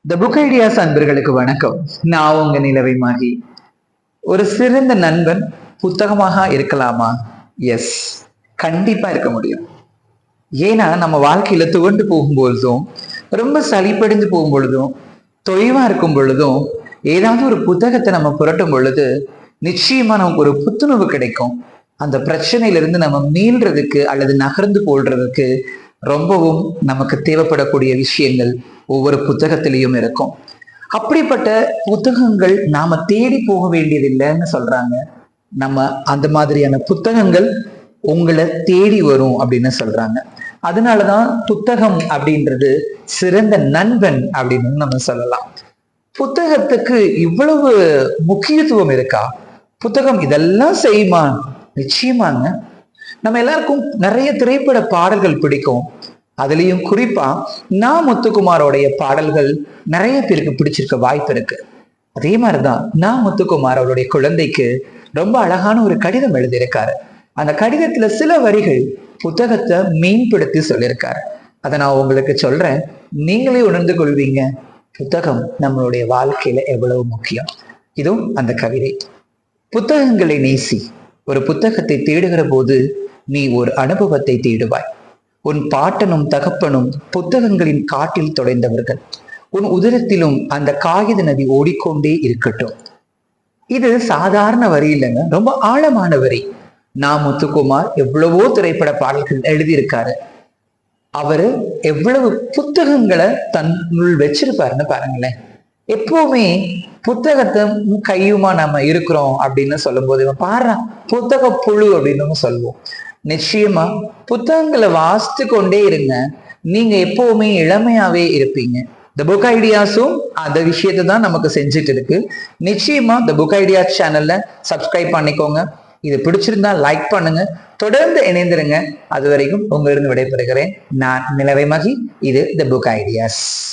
The book ideas அன்பர்களுக்கு வணக்கம். நான் உங்க நிலவை மாகி. ஒரு சிறந்த நண்பன் புத்தகமாக இருக்கலாமா? எஸ், கண்டிப்பா இருக்க முடியும். ஏன்னா நம்ம வாழ்க்கையில துவண்டு போகும்பொழுதும், ரொம்ப சளிப்படைஞ்சு போகும் பொழுதும், தொய்வா இருக்கும் பொழுதும், ஏதாவது ஒரு புத்தகத்தை நம்ம புரட்டும் பொழுது நிச்சயமா நமக்கு ஒரு புத்துணர்வு கிடைக்கும். அந்த பிரச்சனையிலிருந்து நம்ம மீள்றதுக்கு அல்லது நகர்ந்து போடுறதுக்கு ரொம்பவும் நமக்கு தேவைப்படக்கூடிய விஷயங்கள் ஒவ்வொரு புத்தகத்திலையும் இருக்கும். அப்படிப்பட்ட புத்தகங்கள் நாம தேடி போக வேண்டியதில்லைன்னு சொல்றாங்க. நம்ம அந்த மாதிரியான புத்தகங்கள் உங்களை தேடி வரும் அப்படின்னு சொல்றாங்க. அதனாலதான் புத்தகம் அப்படின்றது சிறந்த நண்பன் அப்படின்னு நம்ம சொல்லலாம். புத்தகத்துக்கு இவ்வளவு முக்கியத்துவம் இருக்கா? புத்தகம் இதெல்லாம் செய்யுமா? நிச்சயமாங்க. நம்ம எல்லாருக்கும் நிறைய திரைப்பட பாடல்கள் பிடிக்கும். அதுலயும் குறிப்பா முத்துக்குமாரோடைய பாடல்கள் நிறைய பேருக்கு பிடிச்சிருக்க வாய்ப்பு இருக்கு. அதே மாதிரிதான் முத்துக்குமார் அவருடைய குழந்தைக்கு ரொம்ப அழகான ஒரு கடிதம் எழுதியிருக்காரு. அந்த கடிதத்துல சில வரிகள் புத்தகத்தை மேம்படுத்தி சொல்லியிருக்காரு. அதை நான் உங்களுக்கு சொல்றேன், நீங்களே உணர்ந்து கொள்வீங்க புத்தகம் நம்மளுடைய வாழ்க்கையில எவ்வளவு முக்கியம். இதுவும் அந்த கவிதை. புத்தகங்களை நேசி. ஒரு புத்தகத்தை தேடுகிற போது நீ ஒரு அனுபவத்தை தேடுவாய். உன் பாட்டனும் தகப்பனும் புத்தகங்களின் காட்டில் தொலைந்தவர்கள். உன் உதரத்திலும் அந்த காகித நதி ஓடிக்கொண்டே இருக்கட்டும். இது சாதாரண வரி இல்லைங்க, ரொம்ப ஆழமான வரி. முத்துக்குமார் எவ்வளவோ திரைப்பட பாடல்கள் எழுதியிருக்காரு. அவரு எவ்வளவு புத்தகங்களை தன்னுள் வச்சிருப்பாருன்னு பாருங்களேன். எப்பவுமே புத்தகத்தை கையுமா நம்ம இருக்கிறோம் அப்படின்னு சொல்லும் போது பாரு புத்தக புழு அப்படின்னு சொல்லுவோம். நிச்சயமா புத்தகங்களை வாசித்து கொண்டே இருங்க, நீங்க எப்பவுமே இளமையாவே இருப்பீங்க. த புக் ஐடியாஸும் அந்த விஷயத்தை தான் நமக்கு செஞ்சுட்டு இருக்கு. நிச்சயமா த புக் ஐடியா சேனல்ல சப்ஸ்கிரைப் பண்ணிக்கோங்க. இது பிடிச்சிருந்தா லைக் பண்ணுங்க, தொடர்ந்து இணைந்திருங்க. அது வரைக்கும் உங்களிருந்து விடைபெறுகிறேன். நான் நிலவை மகி. இது த புக் ஐடியாஸ்.